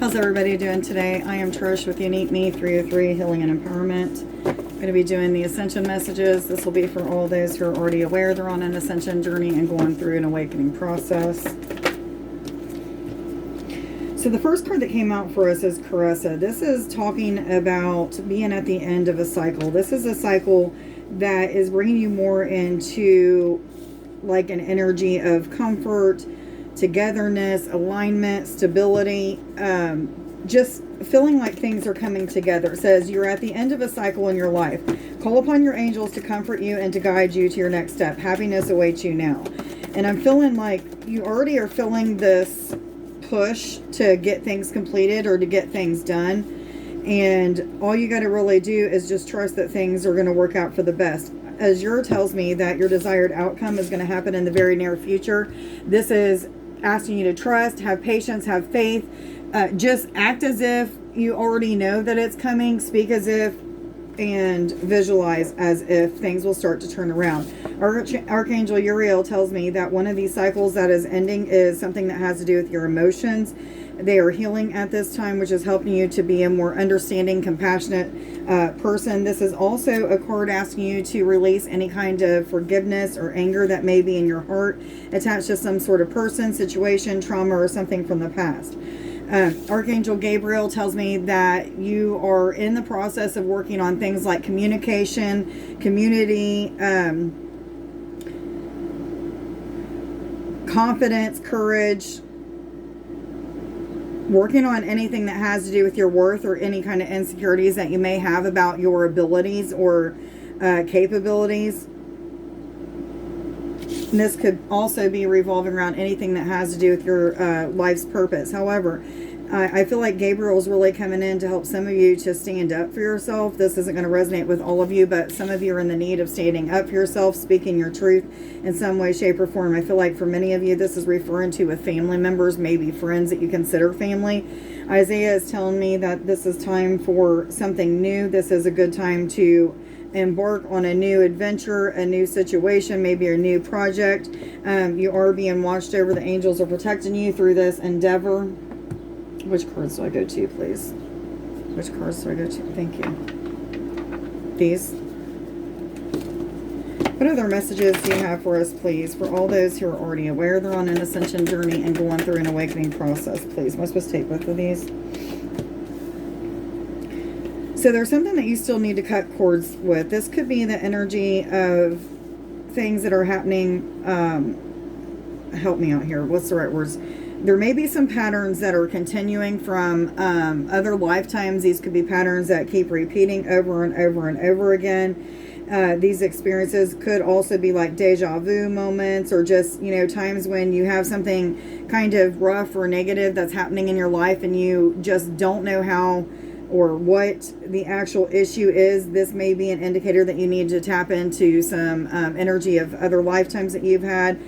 How's everybody doing today? I am Trish with Unique Me 303 Healing and Empowerment. I'm going to be doing the Ascension messages. This will be for all those who are already aware they're on an Ascension journey and going through an awakening process. So the first card that came out for us is Caressa. This is talking about being at the end of a cycle. This is a cycle that is bringing you more into like an energy of comfort, togetherness, alignment, stability, just feeling like things are coming together. It says you're at the end of a cycle in your life. Call upon your angels to comfort you and to guide you to your next step. Happiness awaits you now. And I'm feeling like you already are feeling this push to get things completed or to get things done. And all you got to really do is just trust that things are going to work out for the best. Azure tells me that your desired outcome is going to happen in the very near future. This is asking you to trust, have patience, have faith. Just act as if you already know that it's coming. Speak as if and visualize as if things will start to turn around. Archangel Uriel tells me that one of these cycles that is ending is something that has to do with your emotions. They are healing at this time, which is helping you to be a more understanding, compassionate person. This is also a card asking you to release any kind of forgiveness or anger that may be in your heart attached to some sort of person, situation, trauma, or something from the past. Archangel Gabriel tells me that you are in the process of working on things like communication, community, confidence, courage, working on anything that has to do with your worth or any kind of insecurities that you may have about your abilities or capabilities. And this could also be revolving around anything that has to do with your life's purpose. However, I feel like Gabriel's really coming in to help some of you to stand up for yourself. This isn't going to resonate with all of you, but some of you are in the need of standing up for yourself, speaking your truth in some way, shape, or form. I feel like for many of you, this is referring to with family members, maybe friends that you consider family. Isaiah is telling me that this is time for something new. This is a good time to embark on a new adventure, a new situation, maybe a new project. You are being watched over. The angels are protecting you through this endeavor. Which cards do I go to, please? Which cards do I go to? Thank you. These. What other messages do you have for us, please? For all those who are already aware they're on an ascension journey and going through an awakening process, please. Am I supposed to take both of these? So there's something that you still need to cut cords with. This could be the energy of things that are happening. Help me out here. What's the right words? There may be some patterns that are continuing from other lifetimes. These could be patterns that keep repeating over and over and over again. These experiences could also be like deja vu moments, or just, times when you have something kind of rough or negative that's happening in your life and you just don't know how or what the actual issue is. This may be an indicator that you need to tap into some energy of other lifetimes that you've had.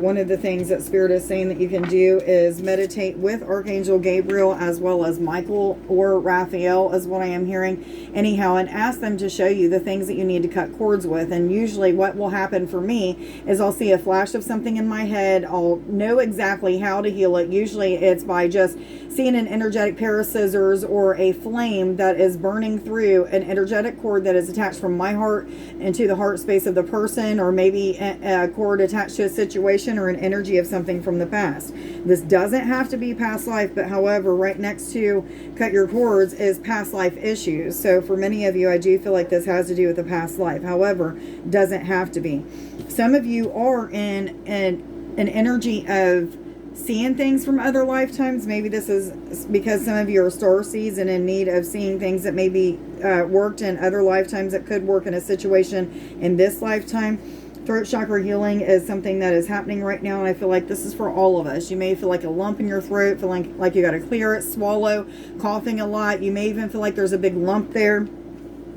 One of the things that Spirit is saying that you can do is meditate with Archangel Gabriel as well as Michael or Raphael, is what I am hearing. Anyhow, and ask them to show you the things that you need to cut cords with. And usually what will happen for me is I'll see a flash of something in my head. I'll know exactly how to heal it. Usually it's by just seeing an energetic pair of scissors or a flame that is burning through an energetic cord that is attached from my heart into the heart space of the person, or maybe a cord attached to a situation or an energy of something from the past. This doesn't have to be past life, but however, right next to cut your cords is past life issues. So for many of you, I do feel like this has to do with a past life. However, doesn't have to be. Some of you are in an energy of seeing things from other lifetimes. Maybe this is because some of you are starseeds and in need of seeing things that maybe worked in other lifetimes that could work in a situation in this lifetime. Throat chakra healing is something that is happening right now, and I feel like this is for all of us. You may feel like a lump in your throat, feeling like you got to clear it, swallow, coughing a lot. You may even feel like there's a big lump there.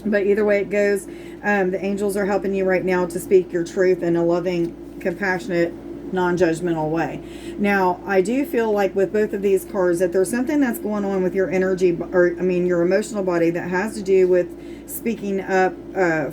But either way it goes, the angels are helping you right now to speak your truth in a loving, compassionate non-judgmental way. Now, I do feel like with both of these cards that there's something that's going on with your energy, or I mean your emotional body, that has to do with speaking up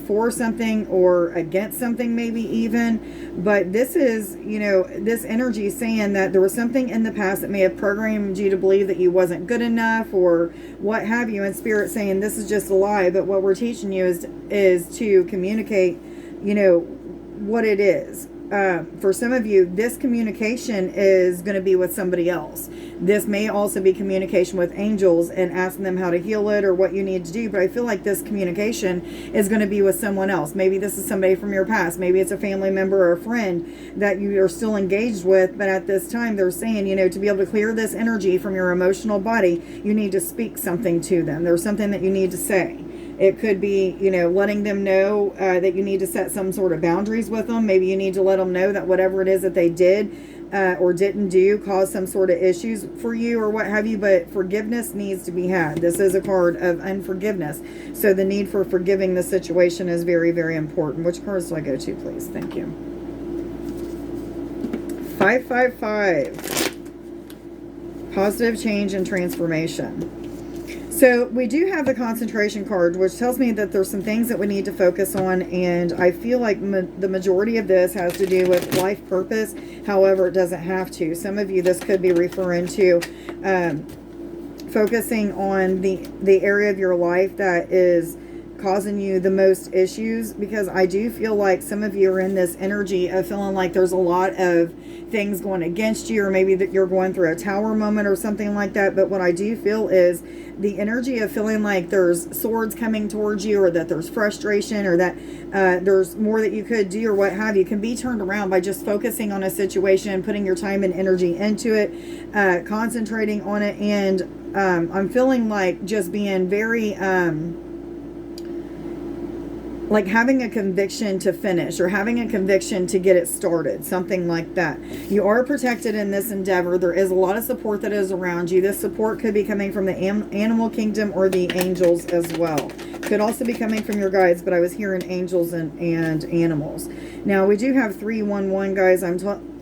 for something or against something, maybe even. But this is, you know, this energy saying that there was something in the past that may have programmed you to believe that you wasn't good enough or what have you, and Spirit saying this is just a lie. But what we're teaching you is to communicate, you know, what it is. For some of you, this communication is going to be with somebody else. This may also be communication with angels and asking them how to heal it or what you need to do. But I feel like this communication is going to be with someone else. Maybe this is somebody from your past. Maybe it's a family member or a friend that you are still engaged with. But at this time, they're saying, you know, to be able to clear this energy from your emotional body, you need to speak something to them. There's something that you need to say. It could be, you know, letting them know that you need to set some sort of boundaries with them. Maybe you need to let them know that whatever it is that they did or didn't do caused some sort of issues for you or what have you. But forgiveness needs to be had. This is a card of unforgiveness. So the need for forgiving the situation is very, very important. Which cards do I go to, please? Thank you. 555. Positive change and transformation. So we do have the concentration card, which tells me that there's some things that we need to focus on, and I feel like the majority of this has to do with life purpose. However, it doesn't have to. Some of you, this could be referring to focusing on the area of your life that is causing you the most issues, because I do feel like some of you are in this energy of feeling like there's a lot of things going against you, or maybe that you're going through a tower moment or something like that. But what I do feel is the energy of feeling like there's swords coming towards you, or that there's frustration, or that there's more that you could do or what have you, can be turned around by just focusing on a situation, putting your time and energy into it, concentrating on it. And I'm feeling like just being very like having a conviction to finish, or having a conviction to get it started, something like that. You are protected in this endeavor. There is a lot of support that is around you. This support could be coming from the animal kingdom or the angels as well. Could also be coming from your guides, but I was hearing angels and animals. Now, we do have 311, guys.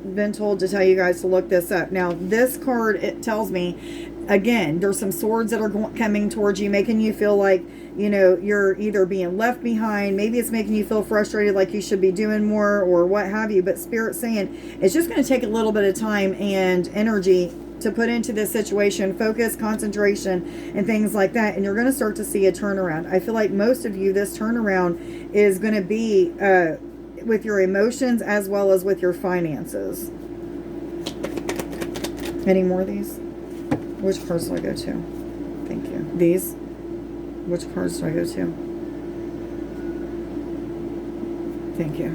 Been told to tell you guys to look this up. Now, this card, it tells me, again, there's some swords that are coming towards you, making you feel like, you know, you're either being left behind. Maybe it's making you feel frustrated, like you should be doing more or what have you. But Spirit's saying it's just going to take a little bit of time and energy to put into this situation, focus, concentration, and things like that. And you're going to start to see a turnaround. I feel like most of you, this turnaround is going to be with your emotions as well as with your finances. Any more of these? Which cards do I go to? Thank you. These? Which cards do I go to? Thank you.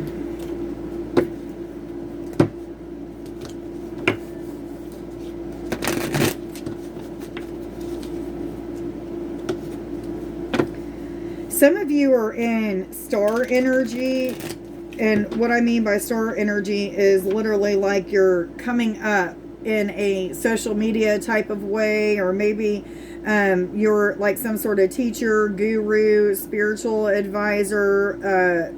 Some of you are in star energy. And what I mean by star energy is literally like you're coming up in a social media type of way, or maybe you're like some sort of teacher, guru, spiritual advisor.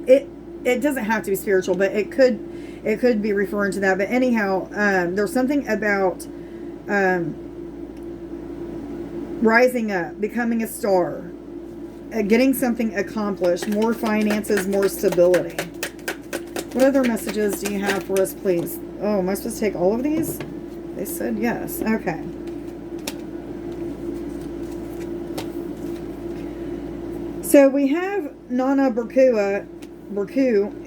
It doesn't have to be spiritual, but it could be referring to that. But anyhow, there's something about rising up, becoming a star, getting something accomplished, more finances, more stability. What other messages do you have for us, please? Oh, am I supposed to take all of these? They said yes. Okay. So we have Nana Burku,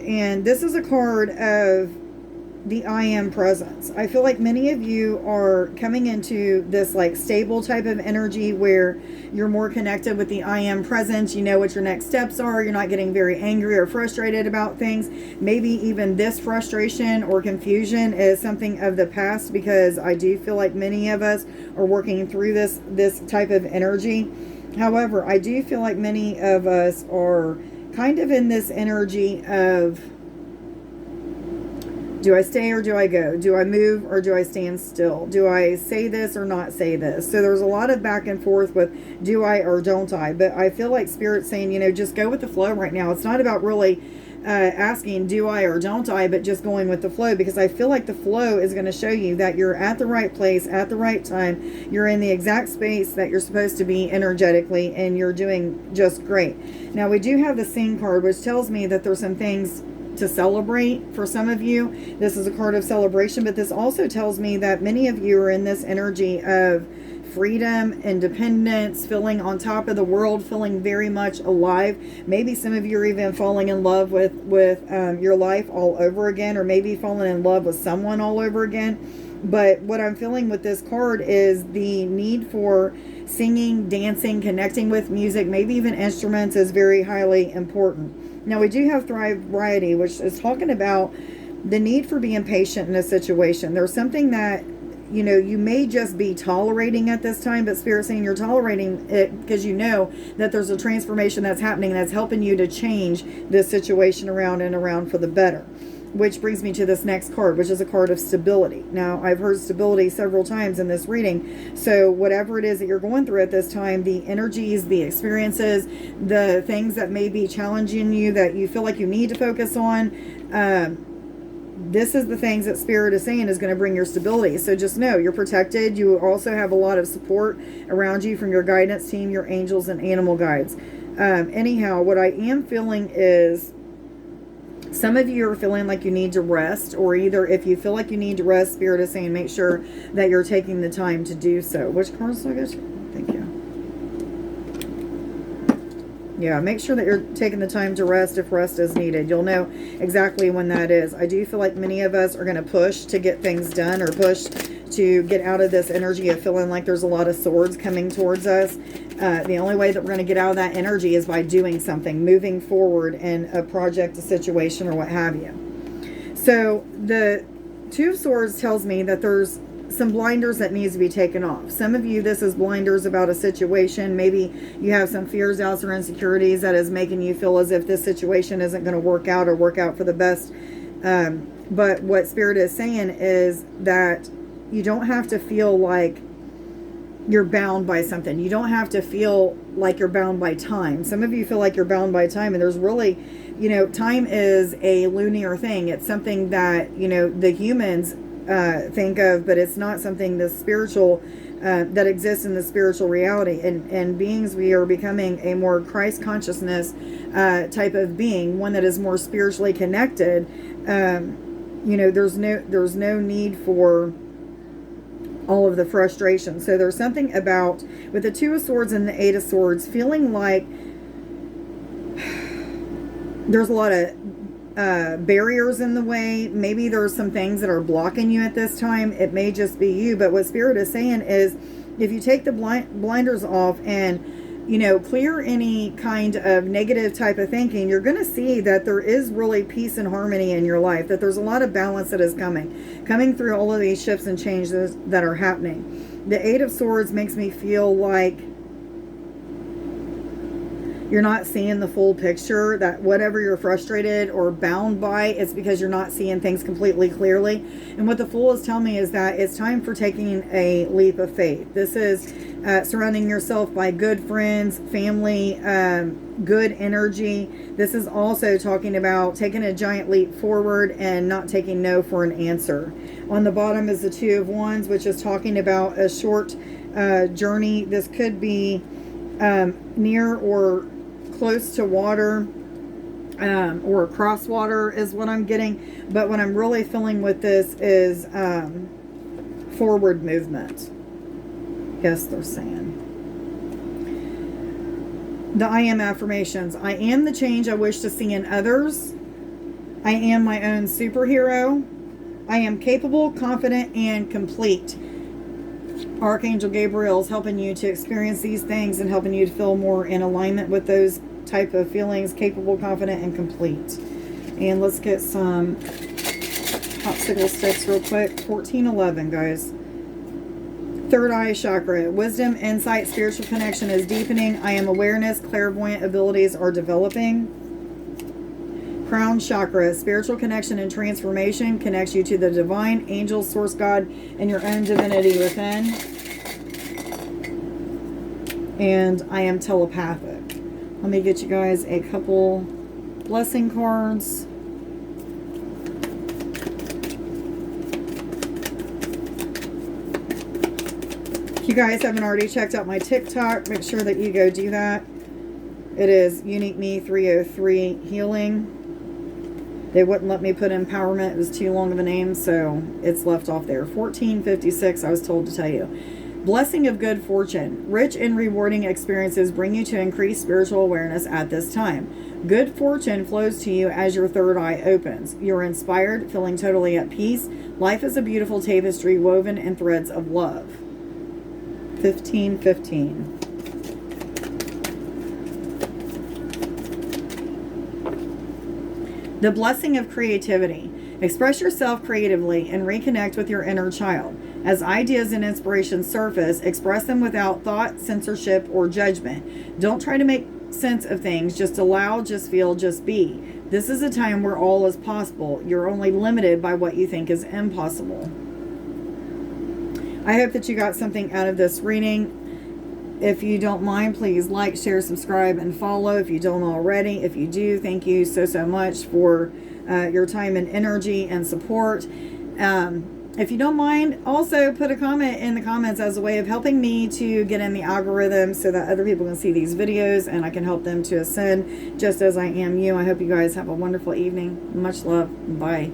and this is a card of the I am presence. I feel like many of you are coming into this like stable type of energy where you're more connected with the I am presence. You know what your next steps are. You're not getting very angry or frustrated about things. Maybe even this frustration or confusion is something of the past, because I do feel like many of us are working through this type of energy. However, I do feel like many of us are kind of in this energy of, do I stay or do I go? Do I move or do I stand still? Do I say this or not say this? So there's a lot of back and forth with do I or don't I? But I feel like Spirit's saying, you know, just go with the flow right now. It's not about really asking, do I or don't I, but just going with the flow, because I feel like the flow is going to show you that you're at the right place at the right time. You're in the exact space that you're supposed to be energetically, and you're doing just great. Now, we do have the Scene card, which tells me that there's some things to celebrate for some of you. This is a card of celebration, but this also tells me that many of you are in this energy of freedom, independence, feeling on top of the world, feeling very much alive. Maybe some of you are even falling in love with your life all over again, or maybe falling in love with someone all over again. But what I'm feeling with this card is the need for singing, dancing, connecting with music, maybe even instruments, is very highly important. Now, we do have Thrive Variety, which is talking about the need for being patient in a situation. There's something that, you know, you may just be tolerating at this time, but Spirit's saying you're tolerating it because you know that there's a transformation that's happening that's helping you to change this situation around and around for the better. Which brings me to this next card, which is a card of stability. Now, I've heard stability several times in this reading. So whatever it is that you're going through at this time, the energies, the experiences, the things that may be challenging you that you feel like you need to focus on, this is the things that Spirit is saying is going to bring your stability. So just know you're protected. You also have a lot of support around you from your guidance team, your angels, and animal guides. Anyhow, what I am feeling is some of you are feeling like you need to rest, or either if you feel like you need to rest, Spirit is saying make sure that you're taking the time to do so. Which cards do I get? Thank you. Yeah, make sure that you're taking the time to rest if rest is needed. You'll know exactly when that is. I do feel like many of us are going to push to get things done, or push to get out of this energy of feeling like there's a lot of swords coming towards us. The only way that we're going to get out of that energy is by doing something, moving forward in a project, a situation, or what have you. So the Two of Swords tells me that there's some blinders that needs to be taken off. Some of you, this is blinders about a situation. Maybe you have some fears, doubts, or insecurities that is making you feel as if this situation isn't going to work out or work out for the best. But what Spirit is saying is that you don't have to feel like you're bound by something. You don't have to feel like you're bound by time. Some of you feel like you're bound by time, and there's really, you know, time is a linear thing. It's something that, you know, the humans think of, but it's not something the spiritual that exists in the spiritual reality. And beings, we are becoming a more Christ consciousness type of being, one that is more spiritually connected. You know, there's no need for all of the frustration. So there's something about, with the Two of Swords and the Eight of Swords, feeling like there's a lot of barriers in the way. Maybe there's some things that are blocking you at this time. It may just be you, but what Spirit is saying is if you take the blinders off and, you know, clear any kind of negative type of thinking, you're going to see that there is really peace and harmony in your life, that there's a lot of balance that is coming through all of these shifts and changes that are happening. The Eight of Swords makes me feel like you're not seeing the full picture, that whatever you're frustrated or bound by, it's because you're not seeing things completely clearly. And what the Fool is telling me is that it's time for taking a leap of faith. This is surrounding yourself by good friends, family, good energy. This is also talking about taking a giant leap forward and not taking no for an answer. On the bottom is the Two of Wands, which is talking about a short journey. This could be near or close to water, or across water is what I'm getting. But what I'm really feeling with this is forward movement. Yes, they're saying. The I am affirmations. I am the change I wish to see in others. I am my own superhero. I am capable, confident, and complete. Archangel Gabriel is helping you to experience these things and helping you to feel more in alignment with those type of feelings, capable, confident, and complete. And let's get some popsicle sticks real quick. 1411, guys. Third eye chakra. Wisdom, insight, spiritual connection is deepening. I am awareness, clairvoyant abilities are developing. Crown chakra. Spiritual connection and transformation connects you to the divine, angels, source God, and your own divinity within. And I am telepathic. Let me get you guys a couple Blessing cards. If you guys haven't already checked out my TikTok, make sure that you go do that. It is Unique Me 303 Healing. They wouldn't let me put empowerment. It was too long of a name, so it's left off there. 1456, I was told to tell you. Blessing of good fortune. Rich and rewarding experiences bring you to increased spiritual awareness at this time. Good fortune flows to you as your third eye opens. You're inspired, feeling totally at peace. Life is a beautiful tapestry woven in threads of love. 1515. The blessing of creativity. Express yourself creatively and reconnect with your inner child. As ideas and inspirations surface, express them without thought, censorship, or judgment. Don't try to make sense of things. Just allow, just feel, just be. This is a time where all is possible. You're only limited by what you think is impossible. I hope that you got something out of this reading. If you don't mind, please like, share, subscribe, and follow if you don't already. If you do, thank you so much for your time and energy and support. If you don't mind, also put a comment in the comments as a way of helping me to get in the algorithm so that other people can see these videos and I can help them to ascend just as I am you. I hope you guys have a wonderful evening. Much love. Bye.